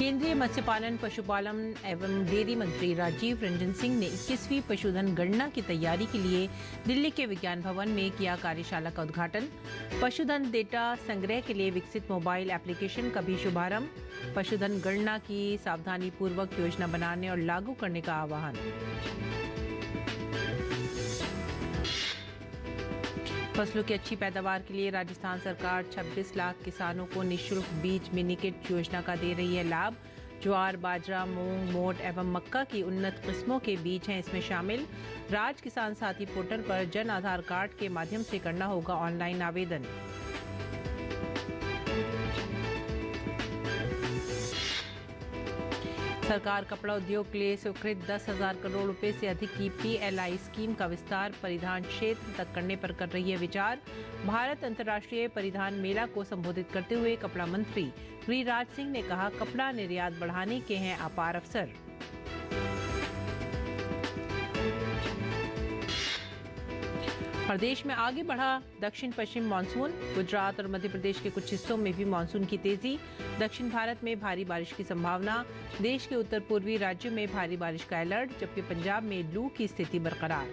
केंद्रीय मत्स्य पालन, पशुपालन एवं डेयरी मंत्री राजीव रंजन सिंह ने 21वीं पशुधन गणना की तैयारी के लिए दिल्ली के विज्ञान भवन में किया कार्यशाला का उद्घाटन। पशुधन डेटा संग्रह के लिए विकसित मोबाइल एप्लीकेशन का भी शुभारंभ। पशुधन गणना की सावधानी पूर्वक योजना बनाने और लागू करने का आह्वान। फसलों की अच्छी पैदावार के लिए राजस्थान सरकार 26 लाख किसानों को निःशुल्क बीज मिनीकिट योजना का दे रही है लाभ। ज्वार, बाजरा, मूंग, मोट एवं मक्का की उन्नत किस्मों के बीज हैं इसमें शामिल। राज किसान साथी पोर्टल पर जन आधार कार्ड के माध्यम से करना होगा ऑनलाइन आवेदन। सरकार कपड़ा उद्योग के लिए स्वीकृत 10,000 करोड़ रुपए से अधिक की PLI स्कीम का विस्तार परिधान क्षेत्र तक करने पर कर रही है विचार। भारत अंतर्राष्ट्रीय परिधान मेला को संबोधित करते हुए कपड़ा मंत्री गिरिराज सिंह ने कहा, कपड़ा निर्यात बढ़ाने के हैं अपार अवसर। प्रदेश में आगे बढ़ा दक्षिण पश्चिम मानसून। गुजरात और मध्य प्रदेश के कुछ हिस्सों में भी मानसून की तेजी। दक्षिण भारत में भारी बारिश की संभावना। देश के उत्तर पूर्वी राज्यों में भारी बारिश का अलर्ट, जबकि पंजाब में लू की स्थिति बरकरार।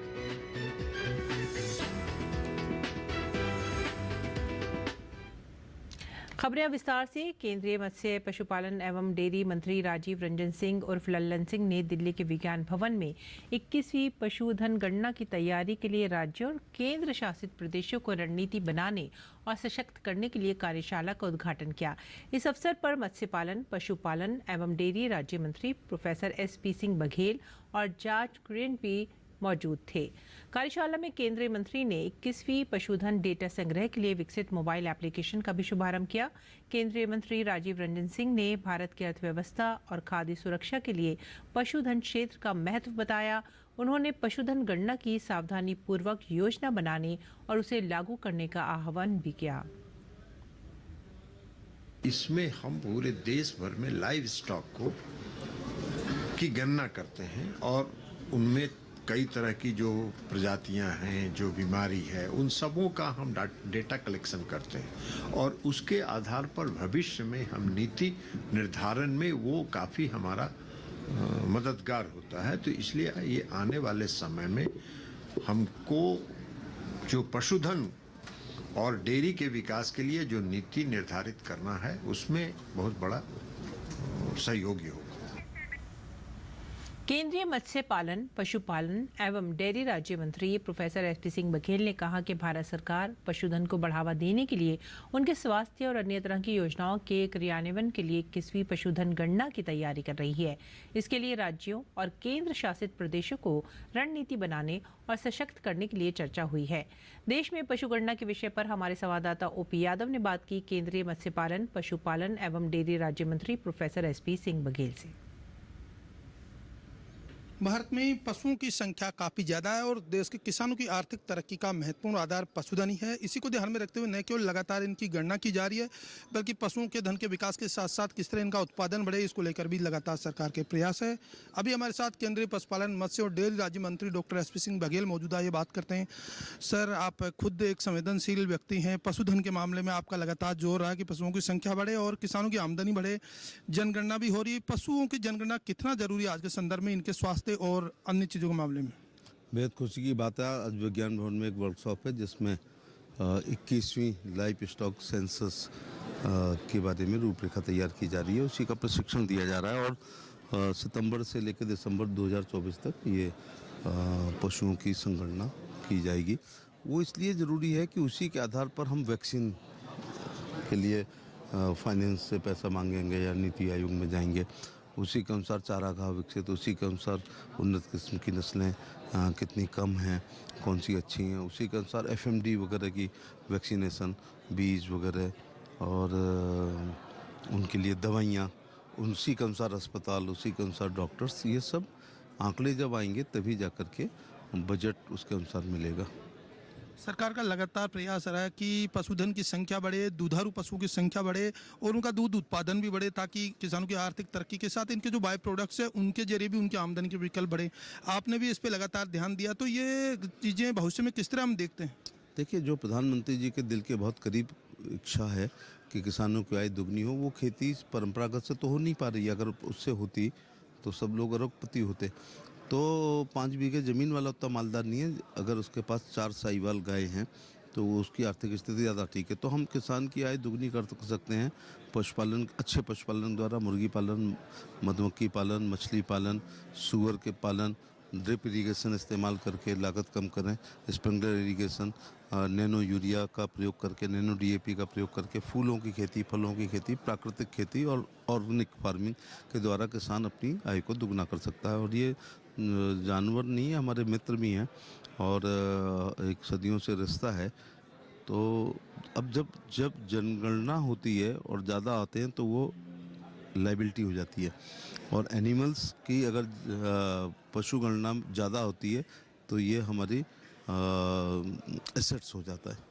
खबरें विस्तार से। केंद्रीय मत्स्य, पशुपालन एवं डेयरी मंत्री राजीव रंजन सिंह उर्फ लल्लन सिंह ने दिल्ली के विज्ञान भवन में 21वीं पशुधन गणना की तैयारी के लिए राज्यों और केंद्र शासित प्रदेशों को रणनीति बनाने और सशक्त करने के लिए कार्यशाला का उद्घाटन किया। इस अवसर पर मत्स्य पालन, पशुपालन एवं डेयरी राज्य मंत्री प्रोफेसर SP सिंह बघेल और जॉर्ज कुरियन भी मौजूद थे। कार्यशाला में केंद्रीय मंत्री ने 21वीं पशुधन डेटा संग्रह के लिए विकसित मोबाइल एप्लीकेशन का भी शुभारंभ किया। केंद्रीय मंत्री राजीव रंजन सिंह ने भारत की अर्थव्यवस्था और खाद्य सुरक्षा के लिए पशुधन क्षेत्र का महत्व बताया। उन्होंने पशुधन गणना की सावधानी पूर्वक योजना बनाने और उसे लागू करने का आह्वान भी किया। इसमें हम पूरे देश भर में लाइव स्टॉक की गणना करते हैं और उनमें कई तरह की जो प्रजातियां हैं, जो बीमारी है, उन सबों का हम डेटा कलेक्शन करते हैं और उसके आधार पर भविष्य में हम नीति निर्धारण में वो काफ़ी हमारा मददगार होता है। तो इसलिए ये आने वाले समय में हमको जो पशुधन और डेयरी के विकास के लिए जो नीति निर्धारित करना है उसमें बहुत बड़ा सहयोगी होगा। केंद्रीय मत्स्य पालन, पशुपालन एवं डेयरी राज्य मंत्री प्रोफेसर SP सिंह बघेल ने कहा कि भारत सरकार पशुधन को बढ़ावा देने के लिए उनके स्वास्थ्य और अन्य तरह की योजनाओं के क्रियान्वयन के लिए 21वीं पशुधन गणना की तैयारी कर रही है। इसके लिए राज्यों और केंद्र शासित प्रदेशों को रणनीति बनाने और सशक्त करने के लिए चर्चा हुई है। देश में पशुगणना के विषय पर हमारे संवाददाता OP यादव ने बात की केंद्रीय मत्स्य पालन, पशुपालन एवं डेयरी राज्य मंत्री प्रोफेसर SP सिंह बघेल से। भारत में पशुओं की संख्या काफ़ी ज़्यादा है और देश के किसानों की आर्थिक तरक्की का महत्वपूर्ण आधार पशुधन ही है। इसी को ध्यान में रखते हुए न केवल लगातार इनकी गणना की जा रही है, बल्कि पशुओं के धन के विकास के साथ साथ किस तरह इनका उत्पादन बढ़े, इसको लेकर भी लगातार सरकार के प्रयास है। अभी हमारे साथ केंद्रीय पशुपालन, मत्स्य और डेयरी राज्य मंत्री डॉक्टर SP सिंह बघेल मौजूदा ये बात करते हैं। सर, आप खुद एक संवेदनशील व्यक्ति हैं। पशुधन के मामले में आपका लगातार जोर रहा है कि पशुओं की संख्या बढ़े और किसानों की आमदनी बढ़े। जनगणना भी हो रही है। पशुओं की जनगणना कितना जरूरी है आज के संदर्भ में, इनके स्वास्थ्य और अन्य चीज़ों के मामले में? बेहद खुशी की बात है। आज विज्ञान भवन में एक वर्कशॉप है जिसमें 21वीं लाइफ स्टॉक सेंसस के बारे में रूपरेखा तैयार की जा रही है। उसी का प्रशिक्षण दिया जा रहा है और सितंबर से लेकर दिसंबर 2024 तक ये पशुओं की संगणना की जाएगी। वो इसलिए ज़रूरी है कि उसी के आधार पर हम वैक्सीन के लिए फाइनेंस से पैसा मांगेंगे या नीति आयोग में जाएंगे। उसी के अनुसार चारागाह विकसित, उसी के अनुसार उन्नत किस्म की नस्लें कितनी कम हैं, कौन सी अच्छी हैं, उसी के अनुसार FMD वगैरह की वैक्सीनेशन, बीज वगैरह और उनके लिए दवाइयाँ, उसी के अनुसार अस्पताल, उसी के अनुसार डॉक्टर्स, ये सब आंकड़े जब आएंगे तभी जा कर के बजट उसके अनुसार मिलेगा। सरकार का लगातार प्रयास रहा है कि पशुधन की संख्या बढ़े, दुधारू पशुओं की संख्या बढ़े और उनका दूध उत्पादन भी बढ़े, ताकि किसानों की आर्थिक तरक्की के साथ इनके जो बाय प्रोडक्ट्स है उनके जरिए भी उनकी आमदनी के विकल्प बढ़े। आपने भी इस पर लगातार ध्यान दिया, तो ये चीज़ें भविष्य में किस तरह हम देखते हैं? देखिए, जो प्रधानमंत्री जी के दिल के बहुत करीब इच्छा है कि किसानों की आय दुगनी हो। वो खेती परंपरागत से तो हो नहीं पा रही है, अगर उससे होती तो सब लोग अरबपति होते। तो 5 बीघे ज़मीन वाला उतना मालदार नहीं है, अगर उसके पास 4 साहीवाल गाय हैं तो वो उसकी आर्थिक स्थिति ज़्यादा ठीक है। तो हम किसान की आय दुगनी कर सकते हैं पशुपालन, अच्छे पशुपालन द्वारा, मुर्गी पालन, मधुमक्खी पालन, मछली पालन, सूअर के पालन, ड्रिप इरिगेशन इस्तेमाल करके लागत कम करें, स्प्रिंकलर इरिगेशन, नैनो यूरिया का प्रयोग करके, नैनो डीएपी का प्रयोग करके, फूलों की खेती, फलों की खेती, प्राकृतिक खेती और ऑर्गेनिक फार्मिंग के द्वारा किसान अपनी आय को दुगना कर सकता है। और ये जानवर नहीं है, हमारे मित्र भी हैं और एक सदियों से रिश्ता है। तो अब जब जनगणना होती है और ज़्यादा आते हैं तो वो लाइबिलिटी हो जाती है, और एनिमल्स की अगर पशु गणना ज़्यादा होती है तो ये हमारी एसेट्स हो जाता है।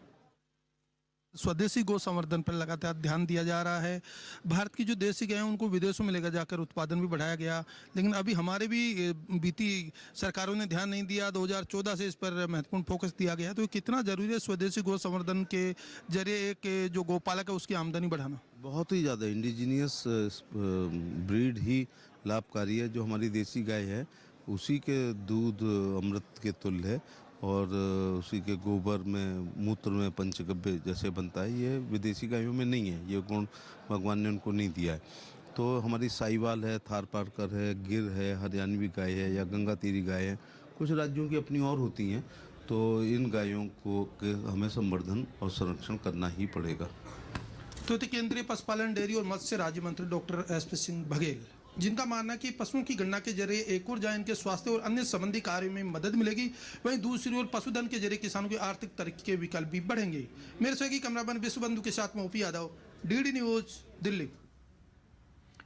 स्वदेशी गौ संवर्धन पर लगातार ध्यान दिया जा रहा है। भारत की जो देसी गाय हैं उनको विदेशों में लेकर जाकर उत्पादन भी बढ़ाया गया, लेकिन अभी हमारे भी बीती सरकारों ने ध्यान नहीं दिया। 2014 से इस पर महत्वपूर्ण फोकस दिया गया है। तो ये कितना जरूरी है स्वदेशी गौ संवर्धन के जरिए एक जो गौपालक है उसकी आमदनी बढ़ाना? बहुत ही ज़्यादा इंडिजीनियस ब्रीड ही लाभकारी है। जो हमारी देसी गाय है उसी के दूध अमृत के तुल्य है, और उसी के गोबर में, मूत्र में पंचगव्य जैसे बनता है। ये विदेशी गायों में नहीं है, ये गुण भगवान ने उनको नहीं दिया है। तो हमारी साहीवाल है, थारपारकर है, गिर है, हरियाणवी गाय है या गंगा तीरी गाय है, कुछ राज्यों की अपनी और होती हैं। तो इन गायों को हमें संवर्धन और संरक्षण करना ही पड़ेगा। तो केंद्रीय पशुपालन, डेयरी और मत्स्य राज्य मंत्री डॉक्टर एसपी सिंह बघेल, जिनका मानना है कि पशुओं की गणना के जरिए एक और जहाँ इनके स्वास्थ्य और अन्य संबंधी कार्यों में मदद मिलेगी, वहीं दूसरी ओर पशुधन के जरिए किसानों की आर्थिक तरक्की के विकल्प भी बढ़ेंगे। मेरे सहयोगी कैमरामैन विश्वबंधु के साथ में OP Yadav, DD news, Delhi.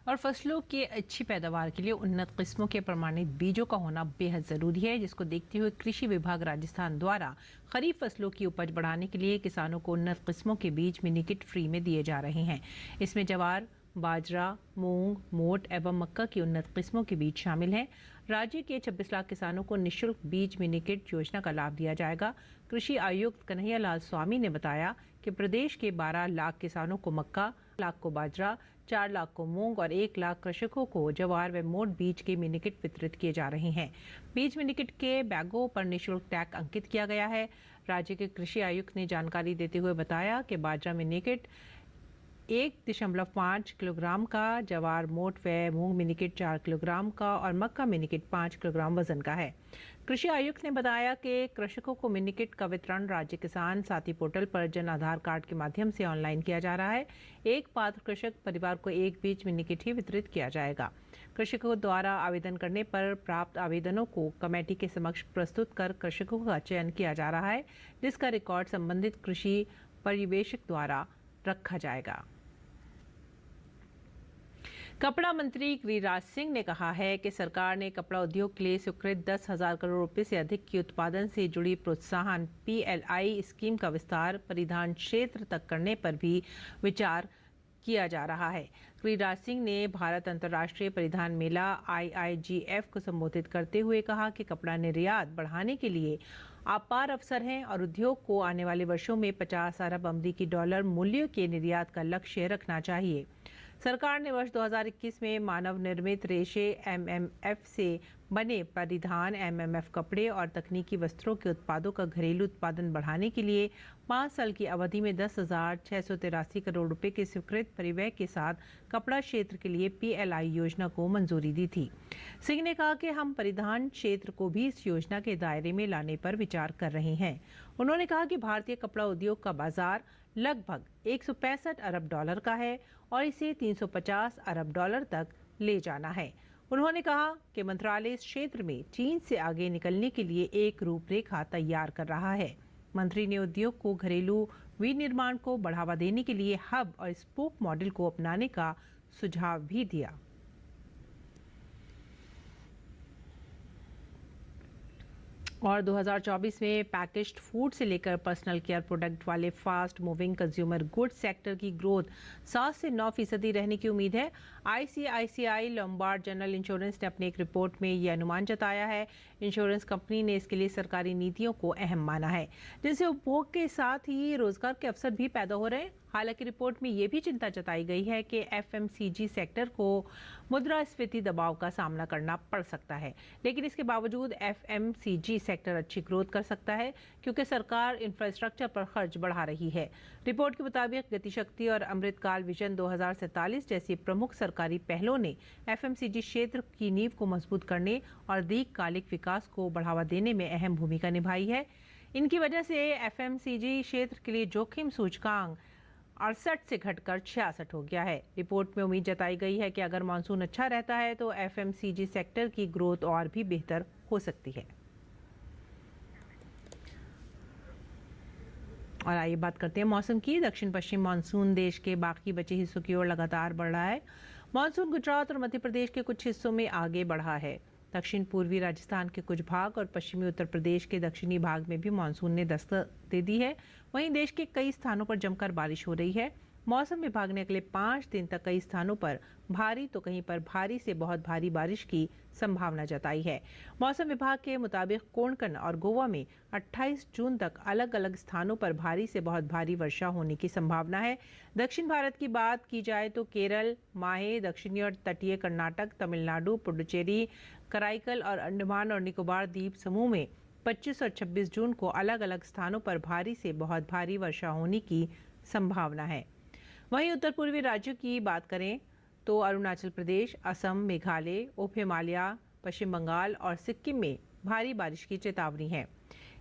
और फसलों की अच्छी पैदावार के लिए उन्नत किस्मों के प्रमाणित बीजों का होना बेहद ज़रूरी है, जिसको देखते हुए कृषि विभाग राजस्थान द्वारा खरीफ फसलों की उपज बढ़ाने के लिए किसानों को उन्नत किस्मों के बीज मिनी किट फ्री में दिए जा रहे हैं। इसमें जवार, बाजरा, मूंग, मोट एवं मक्का की उन्नत किस्मों के बीज शामिल हैं। राज्य के 26 लाख किसानों को निःशुल्क बीज मिनी किट योजना का लाभ दिया जाएगा। कृषि आयुक्त कन्हैया लाल स्वामी ने बताया कि प्रदेश के 12 लाख किसानों को मक्का, 1 लाख को बाजरा, 4 लाख को मूंग और 1 लाख कृषकों को जवार व मोट बीज के मिनी किट वितरित किए जा रहे हैं। बीज मिनी किट के बैगों पर निःशुल्क टैग अंकित किया गया है। राज्य के कृषि आयुक्त ने जानकारी देते हुए बताया कि बाजरा मिनी किट 1.5 किलोग्राम का, जवार मोट व मूंग मिनीकिट 4 किलोग्राम का और मक्का मिनीकिट 5 किलोग्राम वजन का है। कृषि आयुक्त ने बताया कि कृषकों को मिनीकिट का वितरण राज्य किसान साथी पोर्टल पर जन आधार कार्ड के माध्यम से ऑनलाइन किया जा रहा है। एक पात्र कृषक परिवार को एक बीज मिनीकिट ही वितरित किया जाएगा। कृषकों द्वारा आवेदन करने पर प्राप्त आवेदनों को कमेटी के समक्ष प्रस्तुत कर कृषकों का चयन किया जा रहा है, जिसका रिकॉर्ड संबंधित कृषि पर्यवेक्षक द्वारा रखा जाएगा। कपड़ा मंत्री गिरिराज सिंह ने कहा है कि सरकार ने कपड़ा उद्योग के लिए स्वीकृत 10,000 करोड़ रुपए से अधिक की उत्पादन से जुड़ी प्रोत्साहन PLI स्कीम का विस्तार परिधान क्षेत्र तक करने पर भी विचार किया जा रहा है। गिरिराज सिंह ने भारत अंतर्राष्ट्रीय परिधान मेला IIGF को संबोधित करते हुए कहा कि कपड़ा निर्यात बढ़ाने के लिए अपार अवसर हैं और उद्योग को आने वाले वर्षों में 50 अरब अमेरिकी डॉलर मूल्य के निर्यात का लक्ष्य रखना चाहिए। सरकार ने वर्ष 2021 में मानव निर्मित रेशे MMF से बने परिधान, MMF कपड़े और तकनीकी वस्त्रों के उत्पादों का घरेलू उत्पादन बढ़ाने के लिए 5 साल की अवधि में 10,683 करोड़ रुपए के स्वीकृत परिव्यय के साथ कपड़ा क्षेत्र के लिए PLI योजना को मंजूरी दी थी। सिंह ने कहा कि हम परिधान क्षेत्र को भी इस योजना के दायरे में लाने पर विचार कर रहे हैं। उन्होंने कहा कि भारतीय कपड़ा उद्योग का बाजार लगभग 165 अरब डॉलर का है और इसे 350 अरब डॉलर तक ले जाना है। उन्होंने कहा कि मंत्रालय इस क्षेत्र में चीन से आगे निकलने के लिए एक रूपरेखा तैयार कर रहा है। मंत्री ने उद्योग को घरेलू विनिर्माण को बढ़ावा देने के लिए हब और स्पोक मॉडल को अपनाने का सुझाव भी दिया। और 2024 में पैकेज्ड फूड से लेकर पर्सनल केयर प्रोडक्ट वाले fast moving consumer goods sector की ग्रोथ 7 से 9% रहने की उम्मीद है। ICICI लोम्बार्ड जनरल इंश्योरेंस ने अपनी एक रिपोर्ट में ये अनुमान जताया है। इंश्योरेंस कंपनी ने इसके लिए सरकारी नीतियों को अहम माना है, जिनसे उपभोग के साथ ही रोजगार के अवसर भी पैदा हो रहे हैं। हालांकि रिपोर्ट में ये भी चिंता जताई गई है कि एफएमसीजी सेक्टर को मुद्रास्फीति दबाव का सामना करना पड़ सकता है, लेकिन इसके बावजूद एफएमसीजी सेक्टर अच्छी ग्रोथ कर सकता है क्योंकि सरकार इंफ्रास्ट्रक्चर पर खर्च बढ़ा रही है। रिपोर्ट के मुताबिक गतिशक्ति और अमृतकाल विजन 2047 जैसी प्रमुख सरकारी पहलों ने एफएमसीजी क्षेत्र की नींव को मजबूत करने और दीर्घकालिक विकास को बढ़ावा देने में अहम भूमिका निभाई है। इनकी वजह से एफएमसीजी क्षेत्र के लिए जोखिम सूचकांक 68 से घटकर 66 हो गया है। रिपोर्ट में उम्मीद जताई गई है कि अगर मानसून अच्छा रहता है तो एफएमसीजी सेक्टर की ग्रोथ और भी बेहतर हो सकती है। और आइए बात करते हैं मौसम की। दक्षिण पश्चिम मानसून देश के बाकी बचे हिस्सों की ओर लगातार बढ़ रहा है। मानसून गुजरात और मध्य प्रदेश के कुछ हिस्सों में आगे बढ़ा है। दक्षिण पूर्वी राजस्थान के कुछ भाग और पश्चिमी उत्तर प्रदेश के दक्षिणी भाग में भी मानसून ने दस्तक दे दी है। वहीं देश के कई स्थानों पर जमकर बारिश हो रही है। मौसम विभाग ने अगले 5 दिन तक कई स्थानों पर भारी तो कहीं पर भारी से बहुत भारी बारिश की संभावना जताई है। मौसम विभाग के मुताबिक कोंकण और गोवा में 28 जून तक अलग अलग स्थानों पर भारी से बहुत भारी वर्षा होने की संभावना है। दक्षिण भारत की बात की जाए तो केरल, माहे, दक्षिणी और तटीय कर्नाटक, तमिलनाडु, पुडुचेरी, कराईकल और अंडमान और निकोबार द्वीप समूह में 25 और 26 जून को अलग अलग स्थानों पर भारी से बहुत भारी वर्षा होने की संभावना है। वहीं उत्तर पूर्वी राज्यों की बात करें तो अरुणाचल प्रदेश, असम, मेघालय, उप हिमालय, पश्चिम बंगाल और सिक्किम में भारी बारिश की चेतावनी है।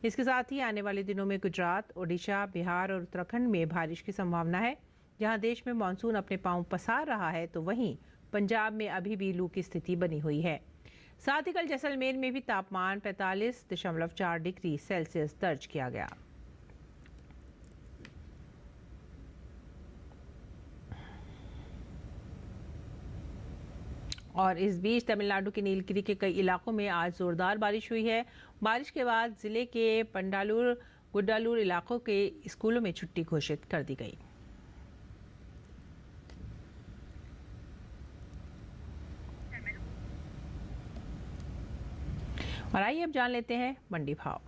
इसके साथ ही आने वाले दिनों में गुजरात, ओडिशा, बिहार और उत्तराखंड में बारिश की संभावना है। जहां देश में मानसून अपने पांव पसार रहा है तो वहीं पंजाब में अभी भी लू की स्थिति बनी हुई है। साथ ही कल जैसलमेर में भी तापमान 45.4 डिग्री सेल्सियस दर्ज किया गया। और इस बीच तमिलनाडु के नीलगिरी के कई इलाकों में आज जोरदार बारिश हुई है। बारिश के बाद जिले के पंडालूर, गुड्डालूर इलाकों के स्कूलों में छुट्टी घोषित कर दी गई। और आइए अब जान लेते हैं मंडी भाव।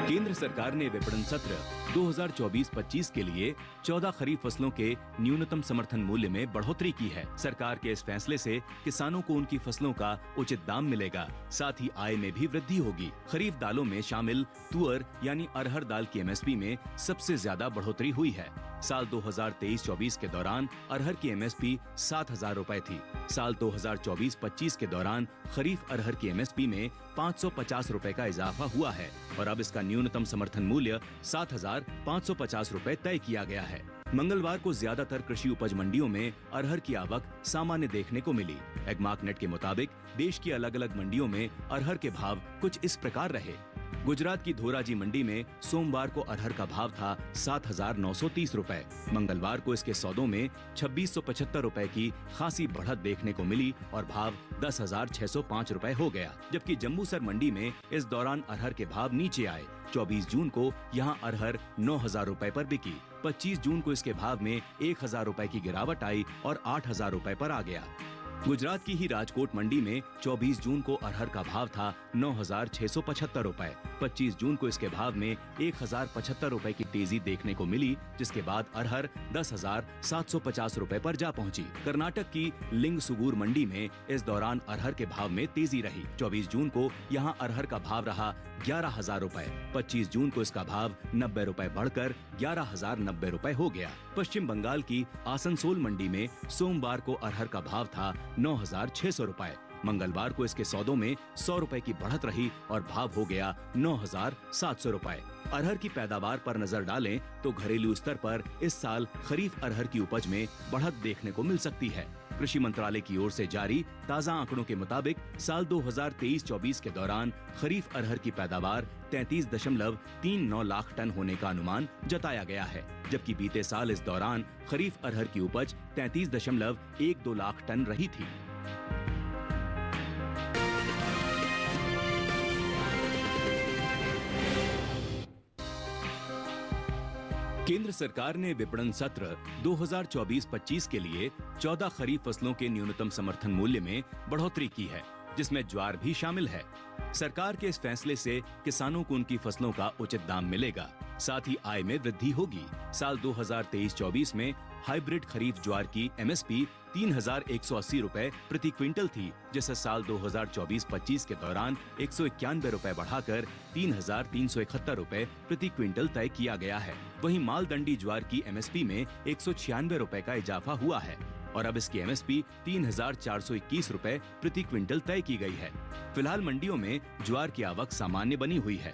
केंद्र सरकार ने विपणन सत्र 2024-25 के लिए 14 खरीफ फसलों के न्यूनतम समर्थन मूल्य में बढ़ोतरी की है। सरकार के इस फैसले से किसानों को उनकी फसलों का उचित दाम मिलेगा, साथ ही आय में भी वृद्धि होगी। खरीफ दालों में शामिल तुअर यानी अरहर दाल की एमएसपी में सबसे ज्यादा बढ़ोतरी हुई है। साल 2023-24 के दौरान अरहर की एमएसपी 7,000 रुपए थी। साल 2024-25 के दौरान खरीफ अरहर की एमएसपी में 550 रुपए का इजाफा हुआ है और अब इसका न्यूनतम समर्थन मूल्य 7,550 रुपए तय किया गया है। मंगलवार को ज्यादातर कृषि उपज मंडियों में अरहर की आवक सामान्य देखने को मिली। एगमार्कनेट के मुताबिक देश की अलग अलग मंडियों में अरहर के भाव कुछ इस प्रकार रहे। गुजरात की धोराजी मंडी में सोमवार को अरहर का भाव था 7,930 रुपए। मंगलवार को इसके सौदों में 2,675 रुपए की खासी बढ़त देखने को मिली और भाव 10,605 रुपए हो गया। जबकि जम्बूसर मंडी में इस दौरान अरहर के भाव नीचे आए। 24 जून को यहां अरहर 9,000 रुपए पर बिकी। 25 जून को इसके भाव में 1,000 रुपए की गिरावट आई और 8,000 रुपए पर आ गया। गुजरात की ही राजकोट मंडी में 24 जून को अरहर का भाव था 9,675 रुपए। 25 जून को इसके भाव में 1,075 रुपए की तेजी देखने को मिली, जिसके बाद अरहर 10,750 रुपए पर जा पहुंची। कर्नाटक की लिंगसुगूर मंडी में इस दौरान अरहर के भाव में तेजी रही। 24 जून को यहां अरहर का भाव रहा 11,000 रुपए। 25 जून को इसका भाव 90 रुपए बढ़कर 11,090 रुपए हो गया। पश्चिम बंगाल की आसनसोल मंडी में सोमवार को अरहर का भाव था 9,600 रुपए। मंगलवार को इसके सौदों में 100 रुपए की बढ़त रही और भाव हो गया 9,700 रुपए। अरहर की पैदावार पर नजर डालें तो घरेलू स्तर पर इस साल खरीफ अरहर की उपज में बढ़त देखने को मिल सकती है। कृषि मंत्रालय की ओर से जारी ताजा आंकड़ों के मुताबिक साल 2023-24 के दौरान खरीफ अरहर की पैदावार 33.39 लाख टन होने का अनुमान जताया गया है, जबकि बीते साल इस दौरान खरीफ अरहर की उपज 33.12 लाख टन रही थी। केंद्र सरकार ने विपणन सत्र 2024-25 के लिए 14 खरीफ फसलों के न्यूनतम समर्थन मूल्य में बढ़ोतरी की है। जिसमें ज्वार भी शामिल है। सरकार के इस फैसले से किसानों को उनकी फसलों का उचित दाम मिलेगा, साथ ही आय में वृद्धि होगी। साल 2023-24 में हाइब्रिड खरीफ ज्वार की एमएसपी 3,180 रुपए प्रति क्विंटल थी, जिसे साल 2024-25 के दौरान 191 रुपए बढ़ाकर 3,371 रुपए प्रति क्विंटल तय किया गया है। वहीं मालदंडी ज्वार की एमएसपी में 196 रुपए का इजाफा हुआ है और अब इसकी एमएसपी 3,421 रुपए प्रति क्विंटल तय की गई है। फिलहाल मंडियों में ज्वार की आवक सामान्य बनी हुई है।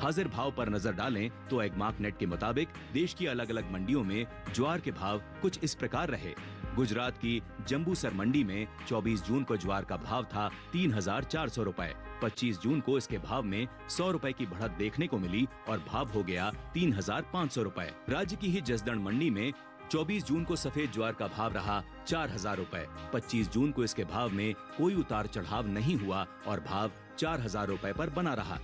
हाजिर भाव पर नजर डालें तो एगमार्क नेट के मुताबिक देश की अलग अलग मंडियों में ज्वार के भाव कुछ इस प्रकार रहे। गुजरात की जंबूसर मंडी में 24 जून को ज्वार का भाव था 3,400 रुपए। 25 जून को इसके भाव में 100 रुपए की बढ़त देखने को मिली और भाव हो गया 3,500 रुपए। राज्य की ही जसदण मंडी में 24 जून को सफेद ज्वार का भाव रहा 4,000 रुपए। 25 जून को इसके भाव में कोई उतार चढ़ाव नहीं हुआ और भाव 4,000 रुपए पर बना रहा।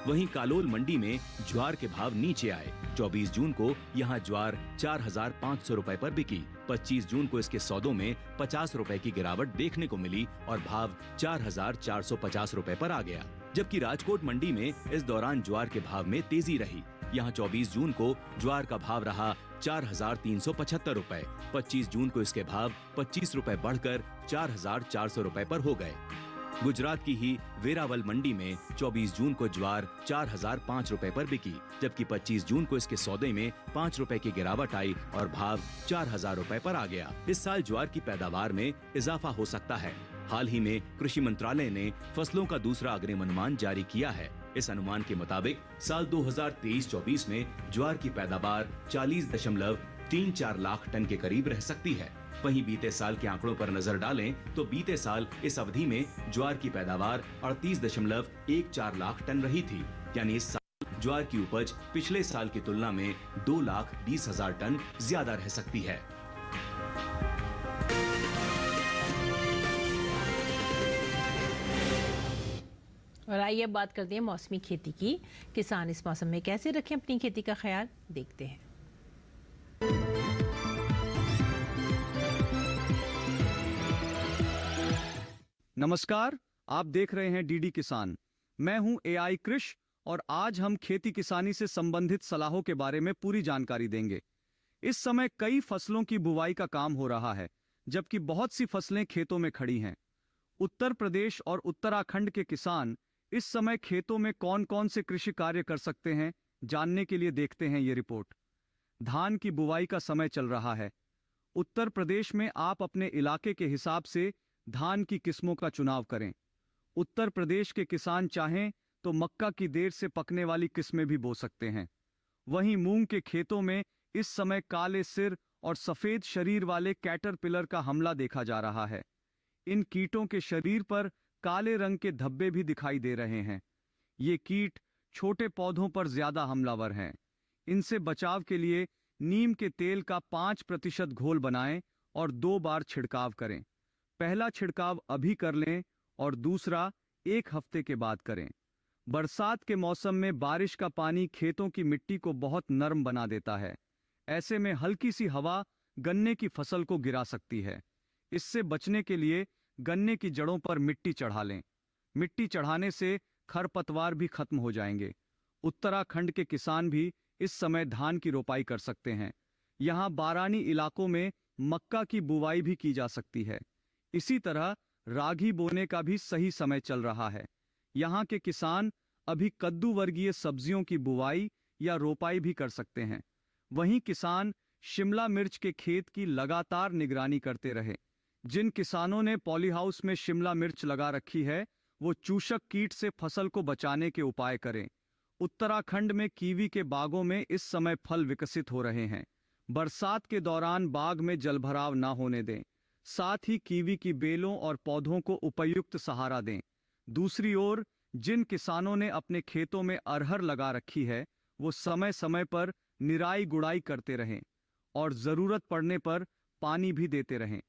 वहीं कालोल मंडी में ज्वार के भाव नीचे आए। 24 जून को यहां ज्वार 4,500 रुपए पर बिकी। 25 जून को इसके सौदों में 50 रुपए की गिरावट देखने को मिली और भाव 4,450 रुपए पर आ गया। जबकि राजकोट मंडी में इस दौरान ज्वार के भाव में तेजी रही। यहां 24 जून को ज्वार का भाव रहा 4,375 रुपए। 25 जून को इसके भाव 25 रुपए बढ़कर 4,400 रुपए पर हो गए। गुजरात की ही वेरावल मंडी में 24 जून को ज्वार 4,005 रुपए पर बिकी, जबकि 25 जून को इसके सौदे में 5 रुपए की गिरावट आई और भाव 4,000 रुपए पर आ गया। इस साल ज्वार की पैदावार में इजाफा हो सकता है। हाल ही में कृषि मंत्रालय ने फसलों का दूसरा अग्रिम अनुमान जारी किया है। इस अनुमान के मुताबिक साल 2023-24 में ज्वार की पैदावार 40.34 लाख टन के करीब रह सकती है। वहीं बीते साल के आंकड़ों पर नजर डालें तो बीते साल इस अवधि में ज्वार की पैदावार 38.14 लाख टन रही थी। यानी इस साल ज्वार की उपज पिछले साल की तुलना में 2,20,000 टन ज्यादा रह सकती है। और आइए अब बात करते हैं मौसमी खेती की। किसान इस मौसम में कैसे रखें अपनी खेती का ख्याल, देखते हैं। नमस्कार, आप देख रहे हैं डीडी किसान। मैं हूं एआई कृष और आज हम खेती किसानी से संबंधित सलाहों के बारे में पूरी जानकारी देंगे। इस समय कई फसलों की बुवाई का काम हो रहा है, जबकि बहुत सी फसलें खेतों में खड़ी हैं। उत्तर प्रदेश और उत्तराखंड के किसान इस समय खेतों में कौन कौन से कृषि कार्य कर सकते हैं, जानने के लिए देखते हैं ये रिपोर्ट। धान की बुवाई का समय चल रहा है। उत्तर प्रदेश में आप अपने इलाके के हिसाब से धान की किस्मों का चुनाव करें। उत्तर प्रदेश के किसान चाहें तो मक्का की देर से पकने वाली किस्में भी बो सकते हैं। वहीं मूंग के खेतों में इस समय काले सिर और सफेद शरीर वाले कैटरपिलर का हमला देखा जा रहा है। इन कीटों के शरीर पर काले रंग के धब्बे भी दिखाई दे रहे हैं। ये कीट छोटे पौधों पर ज्यादा हमलावर हैं। इनसे बचाव के लिए नीम के तेल का 5% घोल बनाएं और 2 बार छिड़काव करें। पहला छिड़काव अभी कर लें और दूसरा 1 हफ्ते के बाद करें। बरसात के मौसम में बारिश का पानी खेतों की मिट्टी को बहुत नरम बना देता है। ऐसे में हल्की सी हवा गन्ने की फसल को गिरा सकती है। इससे बचने के लिए गन्ने की जड़ों पर मिट्टी चढ़ा लें। मिट्टी चढ़ाने से खरपतवार भी खत्म हो जाएंगे। उत्तराखंड के किसान भी इस समय धान की रोपाई कर सकते हैं। यहाँ बारानी इलाकों में मक्का की बुवाई भी की जा सकती है। इसी तरह रागी बोने का भी सही समय चल रहा है। यहाँ के किसान अभी कद्दू वर्गीय सब्जियों की बुवाई या रोपाई भी कर सकते हैं। वहीं किसान शिमला मिर्च के खेत की लगातार निगरानी करते रहे। जिन किसानों ने पॉलीहाउस में शिमला मिर्च लगा रखी है, वो चूषक कीट से फसल को बचाने के उपाय करें। उत्तराखंड में कीवी के बागों में इस समय फल विकसित हो रहे हैं। बरसात के दौरान बाग में जलभराव ना होने दें। साथ ही कीवी की बेलों और पौधों को उपयुक्त सहारा दें। दूसरी ओर जिन किसानों ने अपने खेतों में अरहर लगा रखी है, वो समय समय पर निराई गुड़ाई करते रहें और जरूरत पड़ने पर पानी भी देते रहें।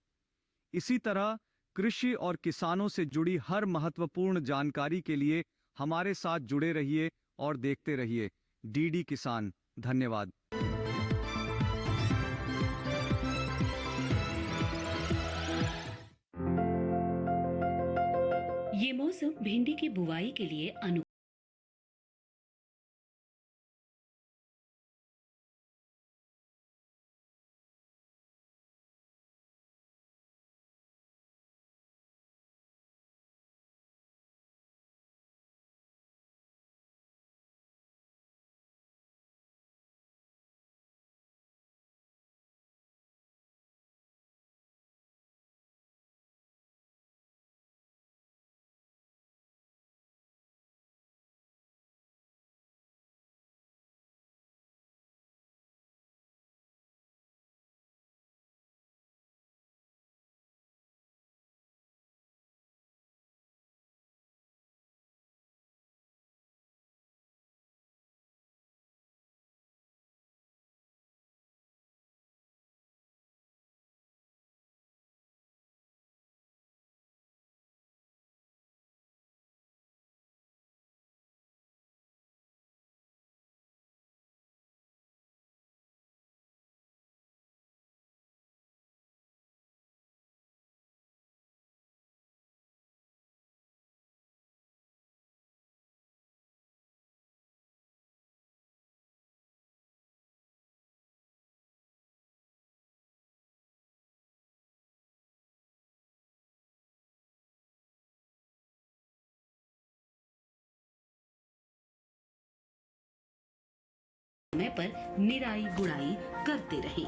इसी तरह कृषि और किसानों से जुड़ी हर महत्वपूर्ण जानकारी के लिए हमारे साथ जुड़े रहिए और देखते रहिए डीडी किसान। धन्यवाद। मौसम भिंडी की बुवाई के लिए समय पर निराई गुड़ाई करते रहे।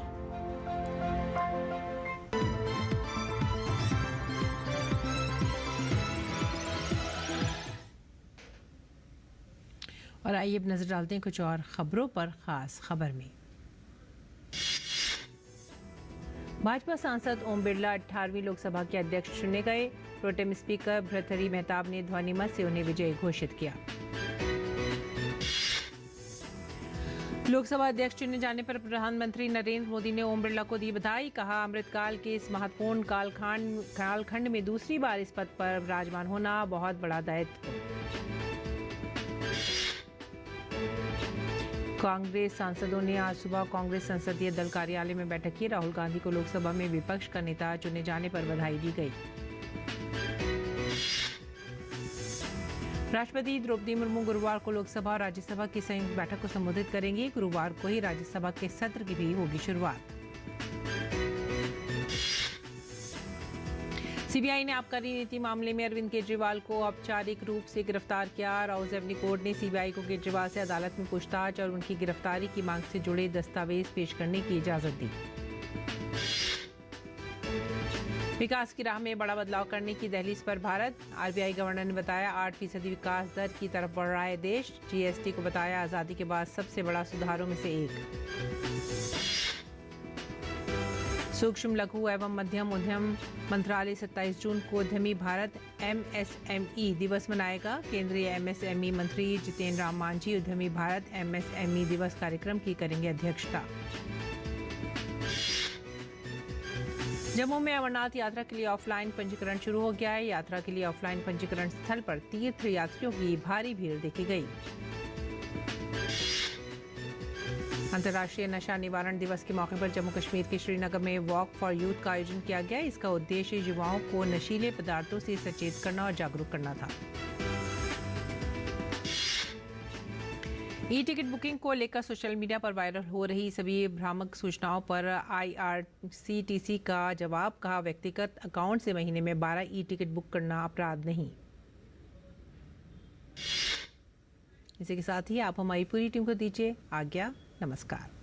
और आइए अब नजर डालते हैं कुछ और खबरों पर। खास खबर में भाजपा सांसद ओम बिरला 18वीं लोकसभा के अध्यक्ष चुने गए। प्रोटेम स्पीकर भर्तृहरि मेहताब ने ध्वनिमत से उन्हें विजयी घोषित किया। लोकसभा अध्यक्ष चुने जाने पर प्रधानमंत्री नरेंद्र मोदी ने ओम बिरला को दी बधाई। कहा, अमृतकाल के इस महत्वपूर्ण कालखंड में दूसरी बार इस पद पर विराजमान होना बहुत बड़ा दायित्व। कांग्रेस सांसदों ने आज सुबह कांग्रेस संसदीय दल कार्यालय में बैठक की। राहुल गांधी को लोकसभा में विपक्ष का नेता चुने जाने पर बधाई दी गई। राष्ट्रपति द्रौपदी मुर्मू गुरुवार को लोकसभा और राज्यसभा की संयुक्त बैठक को संबोधित करेंगी। गुरुवार को ही राज्यसभा के सत्र की भी होगी शुरुआत। सीबीआई ने आबकारी नीति मामले में अरविंद केजरीवाल को औपचारिक रूप से गिरफ्तार किया। राउज एवेन्यू कोर्ट ने सीबीआई को केजरीवाल से अदालत में पूछताछ और उनकी गिरफ्तारी की मांग से जुड़े दस्तावेज पेश करने की इजाजत दी। विकास की राह में बड़ा बदलाव करने की दहलीज पर भारत। आरबीआई गवर्नर ने बताया 8% विकास दर की तरफ बढ़ रहा है देश। जीएसटी को बताया आजादी के बाद सबसे बड़ा सुधारों में से एक। सूक्ष्म लघु एवं मध्यम उद्यम मंत्रालय 27 जून को उद्यमी भारत MSME दिवस मनाएगा। केंद्रीय MSME मंत्री जितेंद्र राम मांझी उद्यमी भारत MSME दिवस कार्यक्रम की करेंगे अध्यक्षता। जम्मू में अमरनाथ यात्रा के लिए ऑफलाइन पंजीकरण शुरू हो गया है। यात्रा के लिए ऑफलाइन पंजीकरण स्थल पर तीर्थ यात्रियों की भारी भीड़ देखी गई। अंतर्राष्ट्रीय नशा निवारण दिवस के मौके पर जम्मू कश्मीर के श्रीनगर में वॉक फॉर यूथ का आयोजन किया गया। इसका उद्देश्य युवाओं को नशीले पदार्थों से सचेत करना और जागरूक करना था। ई टिकट बुकिंग को लेकर सोशल मीडिया पर वायरल हो रही सभी भ्रामक सूचनाओं पर IRCTC का जवाब। कहा, व्यक्तिगत अकाउंट से महीने में 12 ई टिकट बुक करना अपराध नहीं। इसी के साथ ही आप हमारी पूरी टीम को दीजिए आज्ञा। नमस्कार।